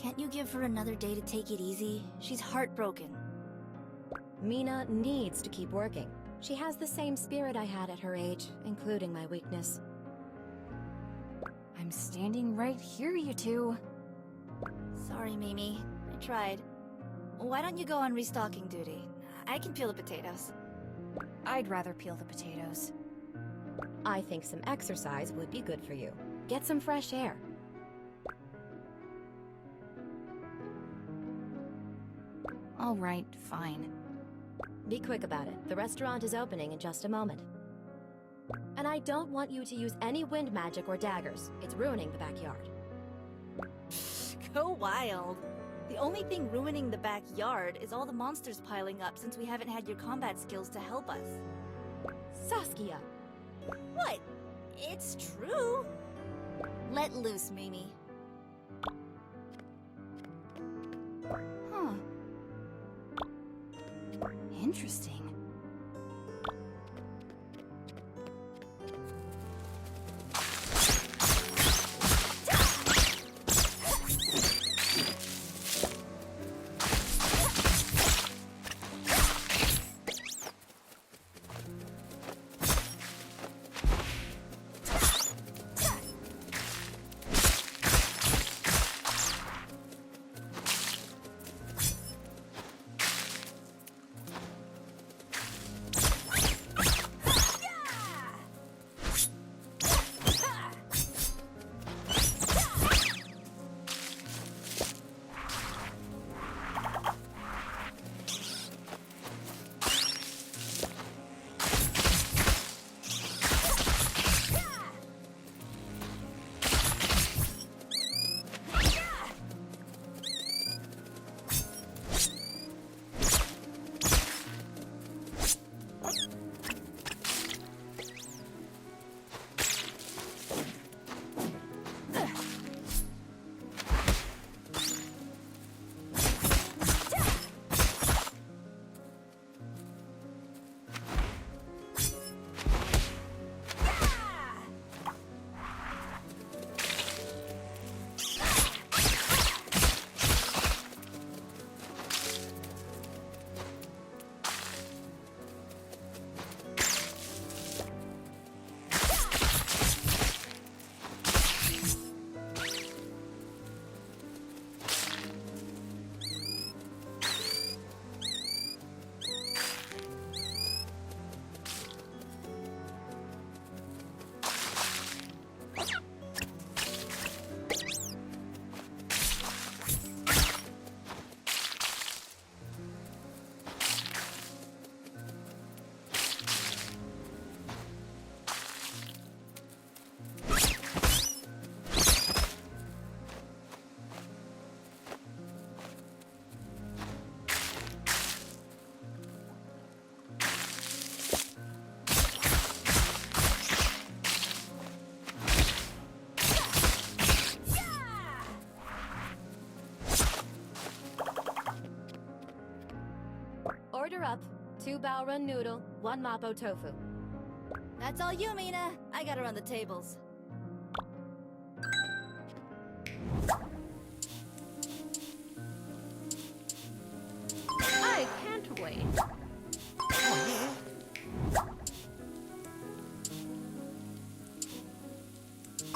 Can't you give her another day to take it easy? She's heartbroken. Mina needs to keep working. She has the same spirit I had at her age, including my weakness. I'm standing right here, you two. Sorry, Mimi. I tried. Why don't you go on restocking duty? I can peel the potatoes. I'd rather peel the potatoes. I think some exercise would be good for you. Get some fresh air. All right, fine. Be quick about it. The restaurant is opening in just a moment. And I don't want you to use any wind magic or daggers. It's ruining the backyard. Go wild. The only thing ruining the backyard is all the monsters piling up since we haven't had your combat skills to help us. Saskia! What? It's true. Let loose, Mimi. Huh. Interesting. Order up. 2 bao run noodle, 1 mapo tofu. That's all you, Mina. I gotta run the tables. I can't wait.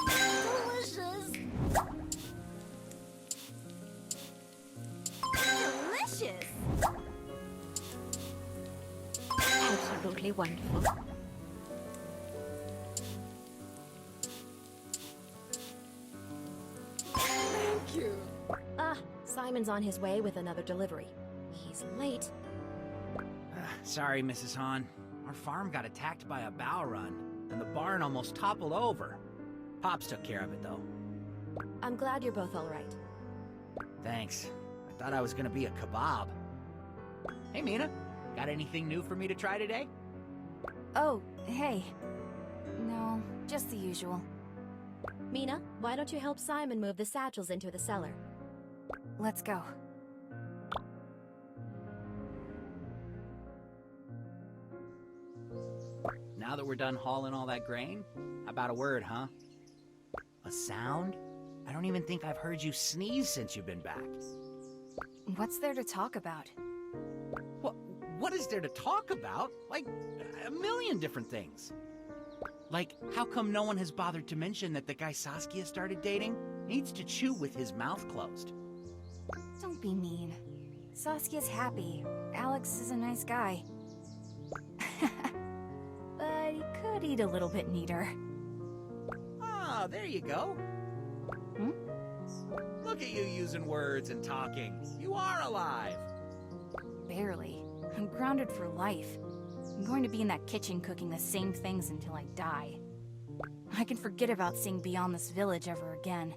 Delicious! Delicious! Absolutely wonderful. Thank you. Ah, Simon's on his way with another delivery. He's late. Sorry, Mrs. Hahn. Our farm got attacked by a bow run, and the barn almost toppled over. Pops took care of it, though. I'm glad you're both all right. Thanks. I thought I was gonna be a kebab. Hey, Mina. Got anything new for me to try today? Oh, hey. No, just the usual. Mina, why don't you help Simon move the satchels into the cellar? Let's go. Now that we're done hauling all that grain, how about a word, huh? A sound? I don't even think I've heard you sneeze since you've been back. What's there to talk about? What is there to talk about? Like, a million different things. Like, how come no one has bothered to mention that the guy Saskia started dating needs to chew with his mouth closed? Don't be mean. Saskia's happy. Alex is a nice guy. But he could eat a little bit neater. Ah, there you go. Hmm? Look at you using words and talking. You are alive. Barely. I'm grounded for life. I'm going to be in that kitchen cooking the same things until I die. I can forget about seeing beyond this village ever again.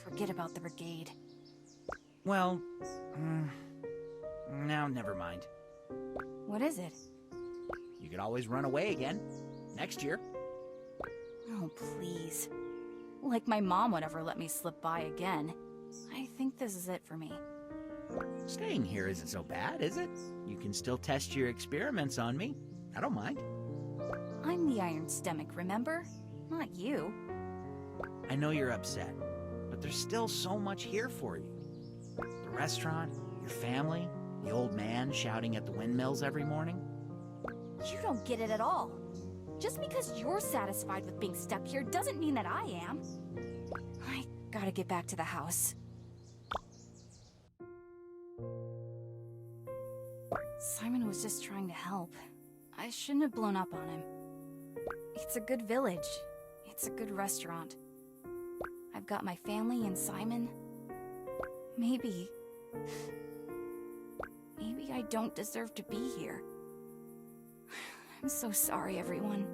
Forget about the brigade. Well, now never mind. What is it? You could always run away again. Next year. Oh, please. Like my mom would ever let me slip by again. I think this is it for me. Staying here isn't so bad, is it? You can still test your experiments on me. I don't mind. I'm the Iron Stomach, remember? Not you. I know you're upset, but there's still so much here for you. The restaurant, your family, the old man shouting at the windmills every morning. You don't get it at all. Just because you're satisfied with being stuck here doesn't mean that I am. I gotta get back to the house. Simon was just trying to help. I shouldn't have blown up on him. It's a good village. It's a good restaurant. I've got my family and Simon. Maybe I don't deserve to be here. I'm so sorry, everyone.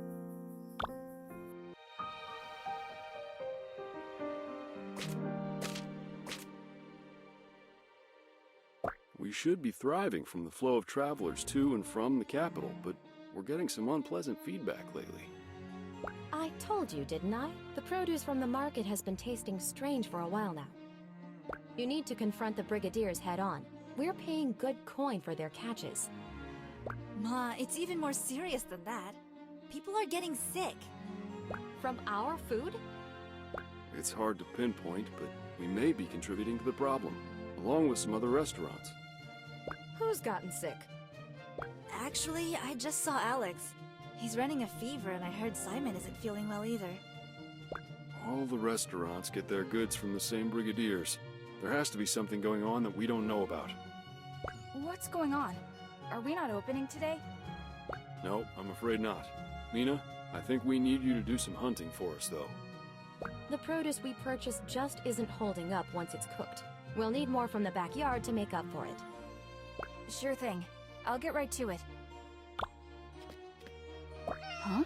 We should be thriving from the flow of travelers to and from the capital, but we're getting some unpleasant feedback lately. I told you, didn't I? The produce from the market has been tasting strange for a while now. You need to confront the brigadiers head on. We're paying good coin for their catches. Ma, it's even more serious than that. People are getting sick. From our food? It's hard to pinpoint, but we may be contributing to the problem, along with some other restaurants. Who's gotten sick? Actually, I just saw Alex. He's running a fever, and I heard Simon isn't feeling well either. All the restaurants get their goods from the same brigadiers. There has to be something going on that we don't know about. What's going on? Are we not opening today? No, I'm afraid not. Mina, I think we need you to do some hunting for us, though. The produce we purchased just isn't holding up once it's cooked. We'll need more from the backyard to make up for it. Sure thing. I'll get right to it. Huh?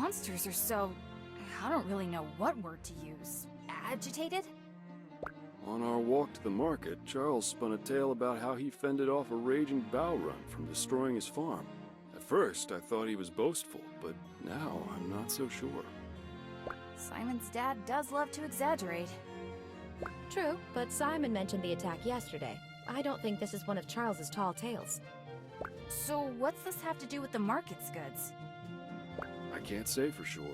monsters are so... I don't really know what word to use. Agitated? On our walk to the market, Charles spun a tale about how he fended off a raging bow run from destroying his farm. At first, I thought he was boastful, but now I'm not so sure. Simon's dad does love to exaggerate. True, but Simon mentioned the attack yesterday. I don't think this is one of Charles's tall tales. So what's this have to do with the market's goods? I can't say for sure,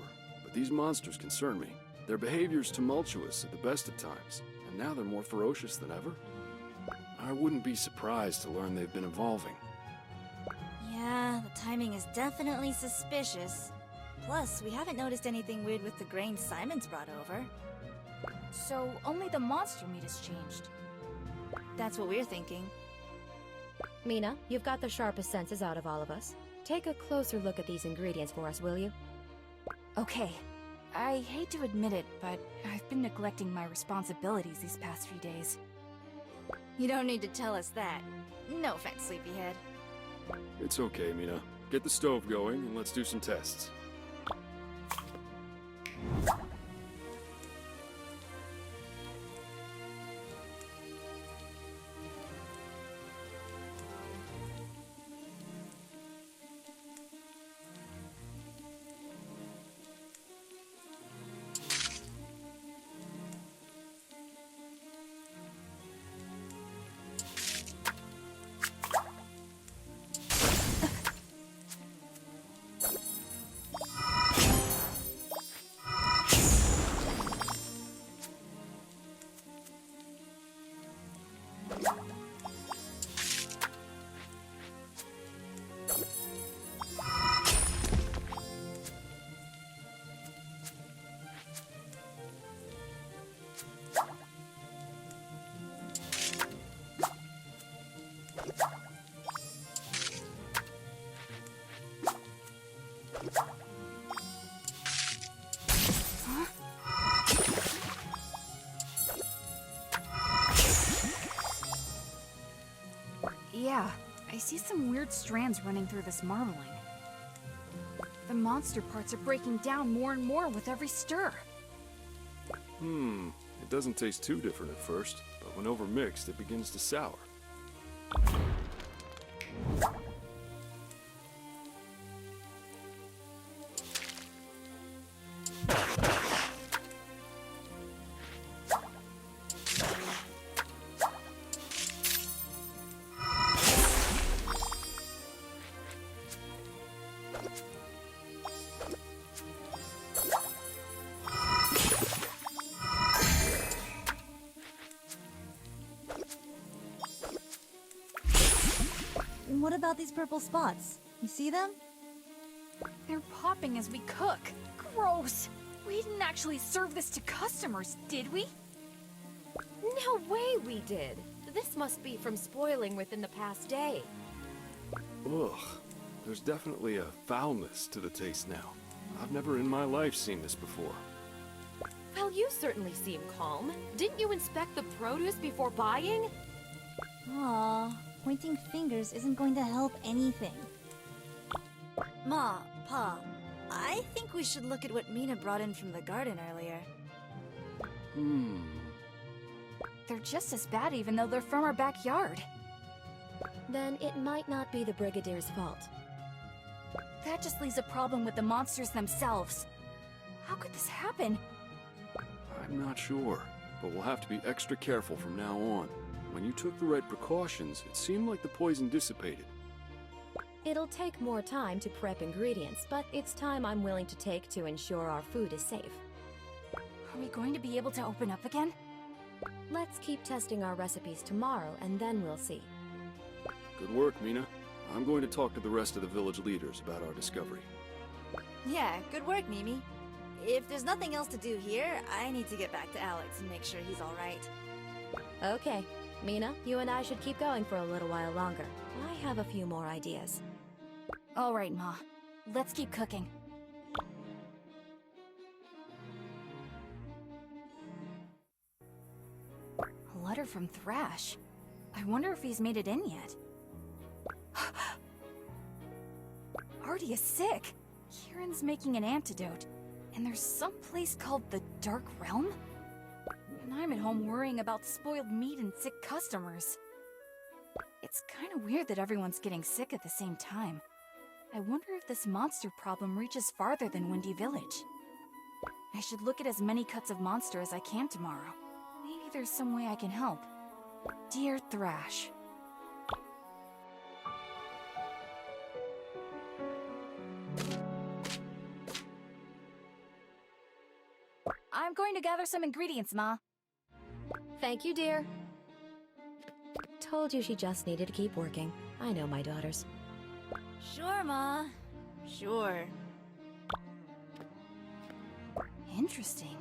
but these monsters concern me. Their behavior's tumultuous at the best of times, and now they're more ferocious than ever. I wouldn't be surprised to learn they've been evolving. Yeah, the timing is definitely suspicious. Plus, we haven't noticed anything weird with the grain Simon's brought over. So only the monster meat has changed. That's what we're thinking. Mina, you've got the sharpest senses out of all of us. Take a closer look at these ingredients for us, will you? Okay. I hate to admit it, but I've been neglecting my responsibilities these past few days. You don't need to tell us that. No offense, sleepyhead. It's okay, Mina. Get the stove going and let's do some tests. Yeah, I see some weird strands running through this marbling. The monster parts are breaking down more and more with every stir. It doesn't taste too different at first, but when overmixed, it begins to sour. What about these purple spots? You see them? They're popping as we cook. Gross! We didn't actually serve this to customers, did we? No way we did! This must be from spoiling within the past day. Ugh, there's definitely a foulness to the taste now. I've never in my life seen this before. Well, you certainly seem calm. Didn't you inspect the produce before buying? Aw, pointing fingers isn't going to help anything. Ma, Pa, I think we should look at what Mina brought in from the garden earlier. They're just as bad even though they're from our backyard. Then it might not be the Brigadier's fault. That just leaves a problem with the monsters themselves. How could this happen? I'm not sure, but we'll have to be extra careful from now on. When you took the right precautions, it seemed like the poison dissipated. It'll take more time to prep ingredients, but it's time I'm willing to take to ensure our food is safe. Are we going to be able to open up again? Let's keep testing our recipes tomorrow, and then we'll see. Good work, Mina. I'm going to talk to the rest of the village leaders about our discovery. Yeah, good work, Mimi. If there's nothing else to do here, I need to get back to Alex and make sure he's alright. Okay. Mina, you and I should keep going for a little while longer. I have a few more ideas. All right, Ma. Let's keep cooking. A letter from Thrash. I wonder if he's made it in yet. Artie is sick. Kieran's making an antidote, and there's some place called the Dark Realm? And I'm at home worrying about spoiled meat and sick customers. It's kind of weird that everyone's getting sick at the same time. I wonder if this monster problem reaches farther than Windy Village. I should look at as many cuts of monster as I can tomorrow. Maybe there's some way I can help. Dear Thrash. I'm going to gather some ingredients, Ma. Thank you, dear. Told you she just needed to keep working. I know my daughters. Sure, Ma. Sure. Interesting.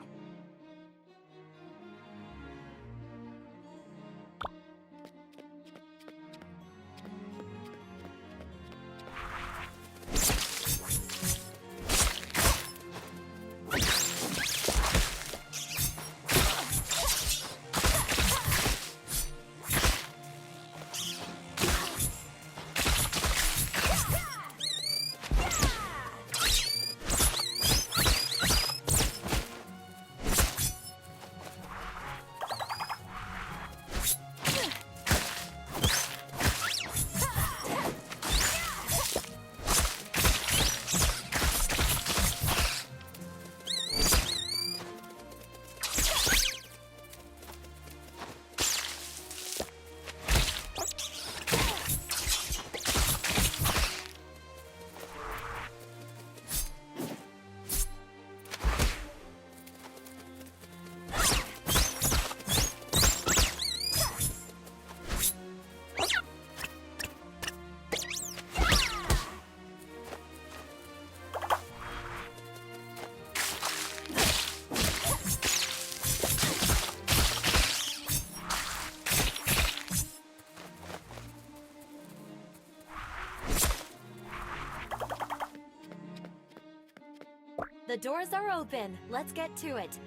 The doors are open. Let's get to it.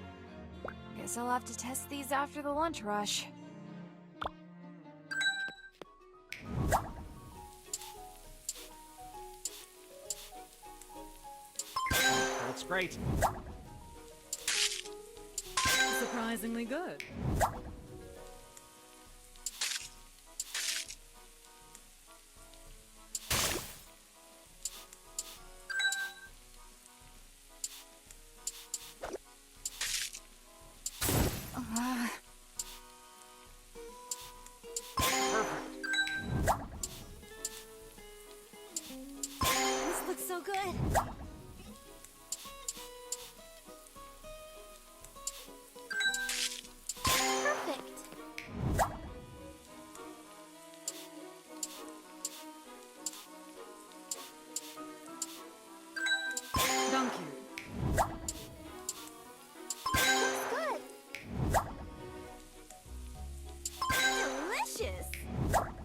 Guess I'll have to test these after the lunch rush. Looks great. Surprisingly good. This looks so good. Perfect. Thank you. Good. Delicious.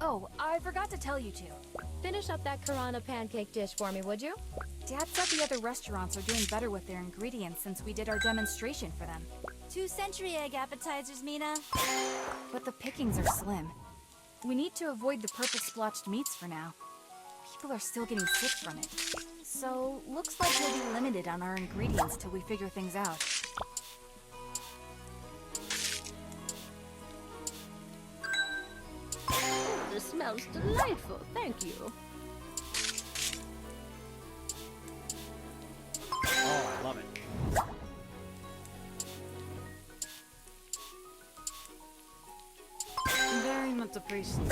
Oh, I forgot to tell you two. Finish up that Karana pancake dish for me, would you? Dad said the other restaurants are doing better with their ingredients since we did our demonstration for them. 2 century egg appetizers, Mina. But the pickings are slim. We need to avoid the purple splotched meats for now. People are still getting sick from it. So, looks like we'll be limited on our ingredients till we figure things out. This smells delightful, thank you. Oh, I love it. Very much appreciated.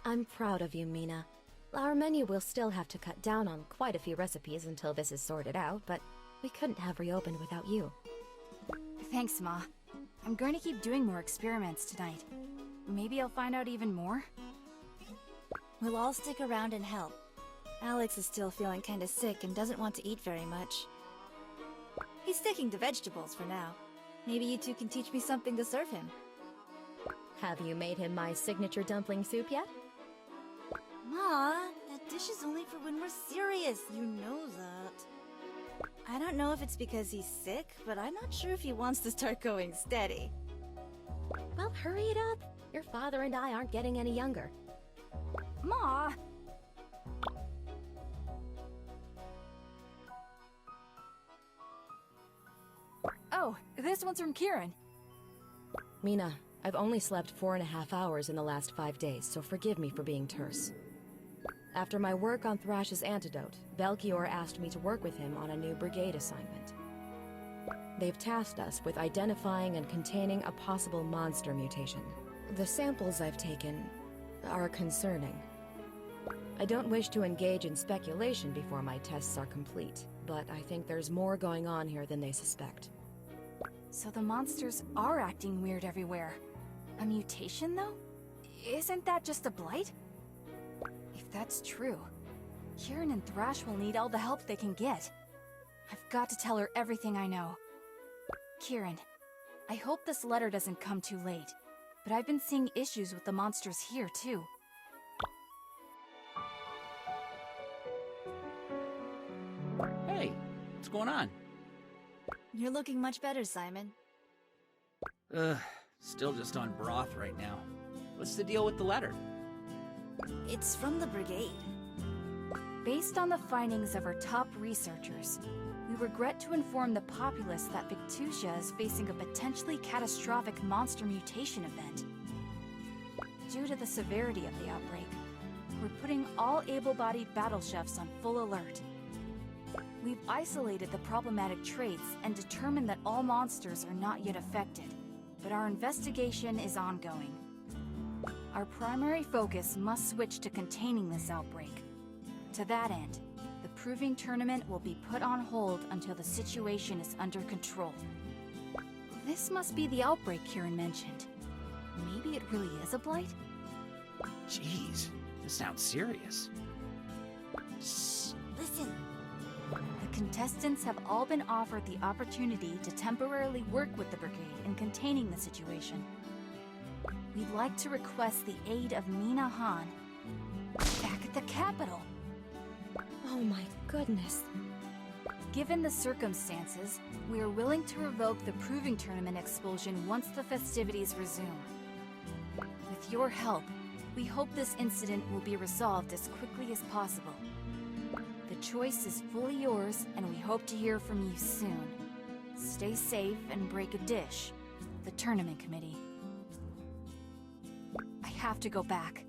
I'm proud of you, Mina. Our menu will still have to cut down on quite a few recipes until this is sorted out, but we couldn't have reopened without you. Thanks, Ma. I'm going to keep doing more experiments tonight. Maybe I'll find out even more. We'll all stick around and help. Alex is still feeling kinda sick and doesn't want to eat very much. He's sticking to vegetables for now. Maybe you two can teach me something to serve him. Have you made him my signature dumpling soup yet? Ma, that dish is only for when we're serious. You know that. I don't know if it's because he's sick, but I'm not sure if he wants to start going steady. Well, hurry it up. Your father and I aren't getting any younger. Ma! Oh, this one's from Kieran. Mina, I've only slept 4.5 hours in the last 5 days, so forgive me for being terse. After my work on Thrash's antidote, Belchior asked me to work with him on a new brigade assignment. They've tasked us with identifying and containing a possible monster mutation. The samples I've taken are concerning. I don't wish to engage in speculation before my tests are complete, but I think there's more going on here than they suspect. So the monsters are acting weird everywhere. A mutation, though? Isn't that just a blight? If that's true, Kieran and Thrash will need all the help they can get. I've got to tell her everything I know. Kieran, I hope this letter doesn't come too late, but I've been seeing issues with the monsters here, too. Hey, what's going on? You're looking much better, Simon. Still just on broth right now. What's the deal with the letter? It's from the brigade. Based on the findings of our top researchers, we regret to inform the populace that Victusia is facing a potentially catastrophic monster mutation event. Due to the severity of the outbreak, we're putting all able-bodied battle chefs on full alert. We've isolated the problematic traits and determined that all monsters are not yet affected, but our investigation is ongoing. Our primary focus must switch to containing this outbreak. To that end, the Proving Tournament will be put on hold until the situation is under control. This must be the outbreak Kieran mentioned. Maybe it really is a blight? Jeez, this sounds serious. Shh, listen. The contestants have all been offered the opportunity to temporarily work with the brigade in containing the situation. We'd like to request the aid of Mina Han back at the capital. Oh my goodness. Given the circumstances, we are willing to revoke the Proving Tournament expulsion once the festivities resume. With your help, we hope this incident will be resolved as quickly as possible. The choice is fully yours, and we hope to hear from you soon. Stay safe and break a dish. The Tournament Committee. I have to go back.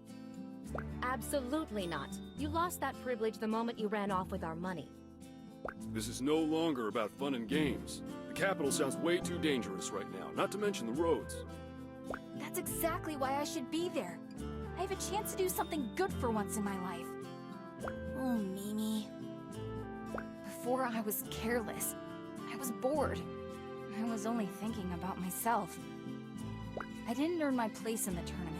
Absolutely not. You lost that privilege the moment you ran off with our money. This is no longer about fun and games. The capital sounds way too dangerous right now, not to mention the roads. That's exactly why I should be there. I have a chance to do something good for once in my life. Oh, Mimi. Before I was careless. I was bored. I was only thinking about myself. I didn't earn my place in the tournament.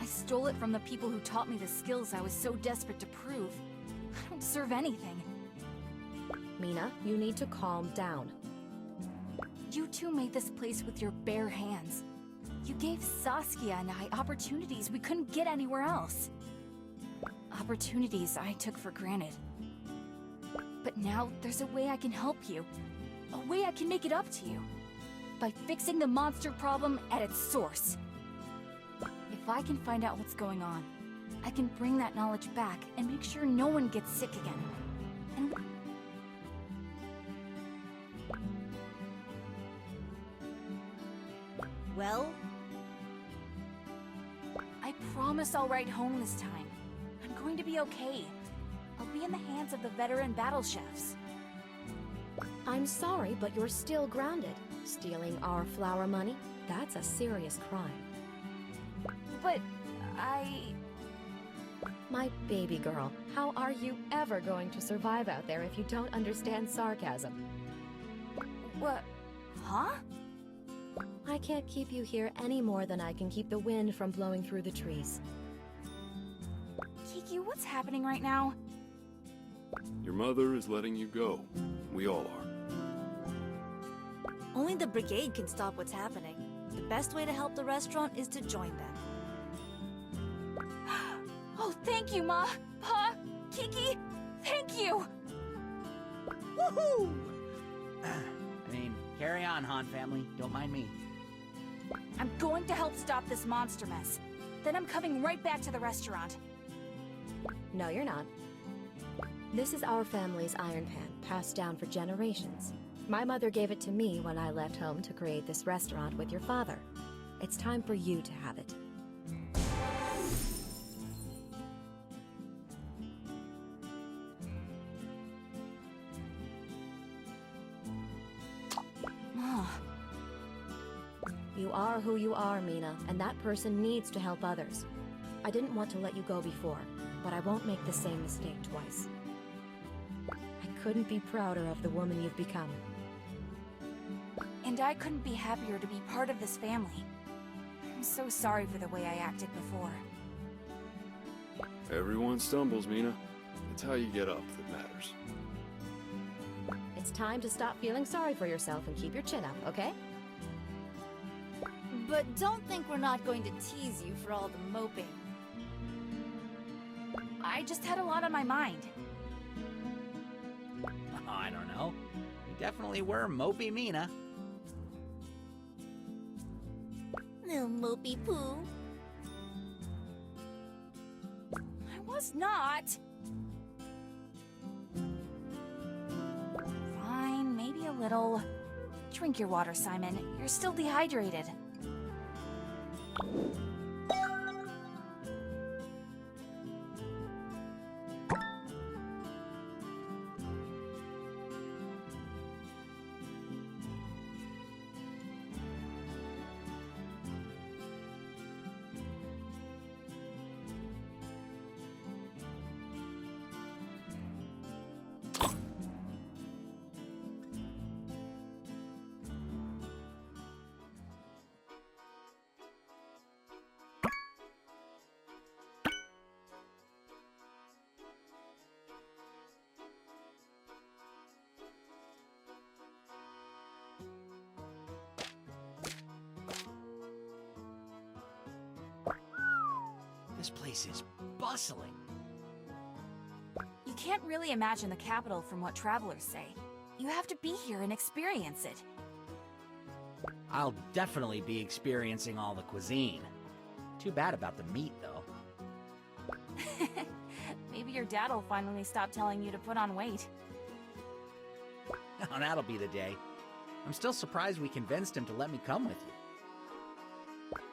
I stole it from the people who taught me the skills I was so desperate to prove. I don't deserve anything. Mina, you need to calm down. You two made this place with your bare hands. You gave Saskia and I opportunities we couldn't get anywhere else. Opportunities I took for granted. But now there's a way I can help you. A way I can make it up to you. By fixing the monster problem at its source. If I can find out what's going on, I can bring that knowledge back and make sure no one gets sick again. And Well, I promise I'll write home this time. I'm going to be okay. I'll be in the hands of the veteran battle chefs. I'm sorry, but you're still grounded. Stealing our flower money? That's a serious crime. But My baby girl, how are you ever going to survive out there if you don't understand sarcasm? What? Huh? I can't keep you here any more than I can keep the wind from blowing through the trees. Kiki, what's happening right now? Your mother is letting you go. We all are. only the brigade can stop what's happening. The best way to help the restaurant is to join them. Oh, thank Thank you, Ma, Pa, Kiki. Thank you. Woohoo! I mean, carry on, Han family. Don't mind me. I'm going to help stop this monster mess. Then I'm coming right back to the restaurant. No, you're not. This is our family's iron pan, passed down for generations. My mother gave it to me when I left home to create this restaurant with your father. It's time for you to have it. Ma. You are who you are, Mina, and that person needs to help others. I didn't want to let you go before, but I won't make the same mistake twice. I couldn't be prouder of the woman you've become. And I couldn't be happier to be part of this family. I'm so sorry for the way I acted before. Everyone stumbles, Mina. It's how you get up that matters. It's time to stop feeling sorry for yourself and keep your chin up, okay? But don't think we're not going to tease you for all the moping. I just had a lot on my mind. Oh, I don't know. You definitely were mopey Mina. Little mopey poo. I was not. Fine, maybe a little. Drink your water, Simon. You're still dehydrated. This place is bustling. You can't really imagine the capital from what travelers say. You have to be here and experience it. I'll definitely be experiencing all the cuisine. Too bad about the meat, though. Maybe your dad will finally stop telling you to put on weight. Oh, that'll be the day. I'm still surprised we convinced him to let me come with you.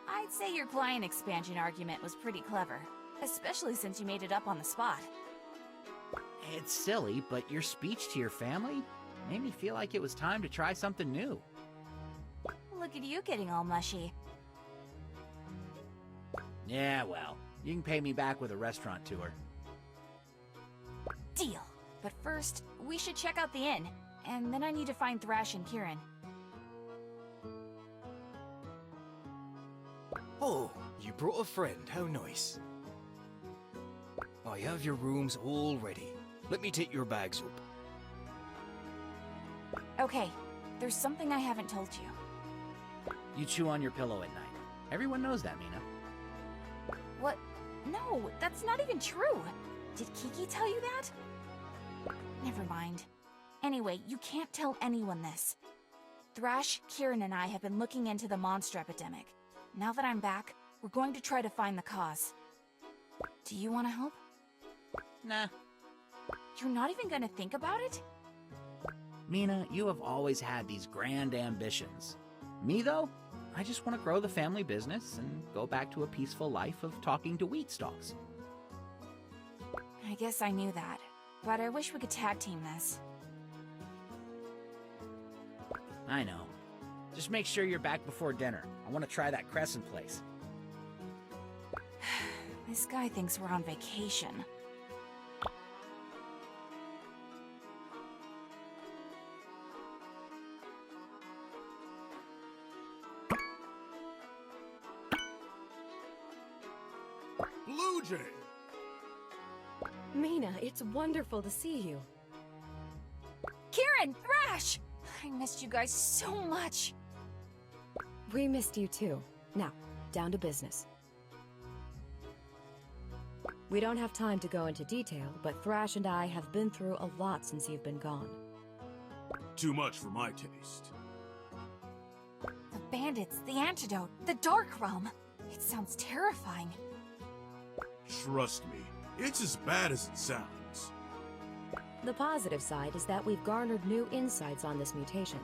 I'd say your client expansion argument was pretty clever, especially since you made it up on the spot. It's silly, but your speech to your family made me feel like it was time to try something new. Look at you getting all mushy. Yeah, well, you can pay me back with a restaurant tour. Deal. But first, we should check out the inn, and then I need to find Thrash and Kieran. Oh, you brought a friend, how nice. I have your rooms all ready. Let me take your bags up. Okay, there's something I haven't told you. You chew on your pillow at night. Everyone knows that, Mina. What? No, that's not even true. Did Kiki tell you that? Never mind. Anyway, you can't tell anyone this. Thrash, Kieran, and I have been looking into the monster epidemic. Now that I'm back, we're going to try to find the cause. Do you want to help? Nah. You're not even going to think about it? Mina, you have always had these grand ambitions. Me, though, I just want to grow the family business and go back to a peaceful life of talking to wheat stalks. I guess I knew that, but I wish we could tag team this. I know. Just make sure you're back before dinner. I want to try that crescent place. This guy thinks we're on vacation. Blue Jay! Mina, it's wonderful to see you. Kieran! Thrash! I missed you guys so much. We missed you too. Now, down to business. We don't have time to go into detail, but Thrash and I have been through a lot since you've been gone. Too much for my taste. The bandits, the antidote, the Dark Realm. It sounds terrifying. Trust me, it's as bad as it sounds. The positive side is that we've garnered new insights on this mutation.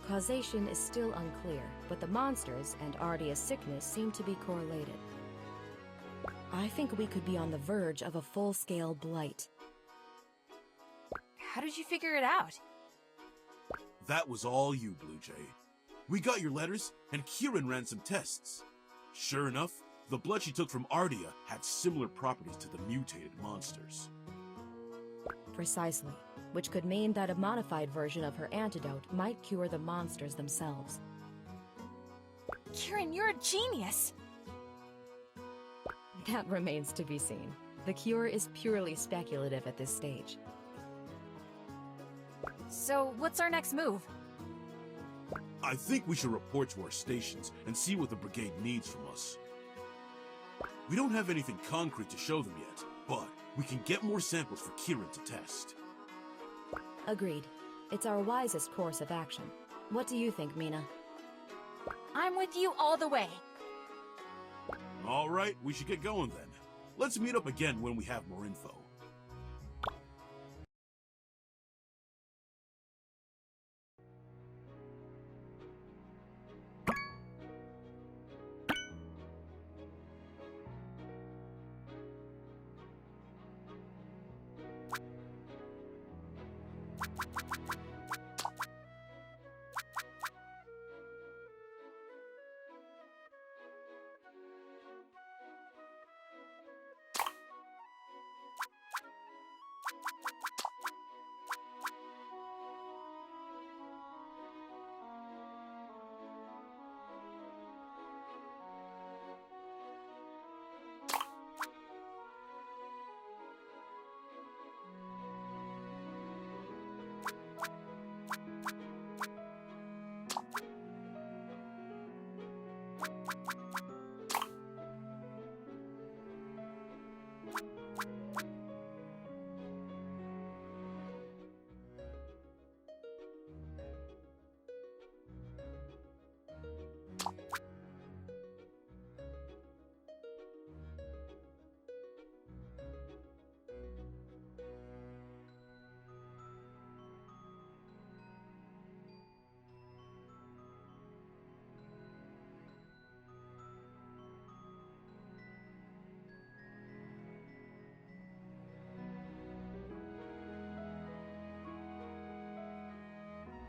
Causation is still unclear, but the monsters and Ardia's sickness seem to be correlated. I think we could be on the verge of a full-scale blight. How did you figure it out? That was all you, Blue Jay. We got your letters, and Kieran ran some tests. Sure enough, the blood she took from Ardia had similar properties to the mutated monsters. Precisely, which could mean that a modified version of her antidote might cure the monsters themselves. Kieran, you're a genius! That remains to be seen. The cure is purely speculative at this stage. So, what's our next move? I think we should report to our stations and see what the brigade needs from us. We don't have anything concrete to show them yet, but we can get more samples for Kieran to test. Agreed. It's our wisest course of action. What do you think, Mina? I'm with you all the way. All right, we should get going then. Let's meet up again when we have more info.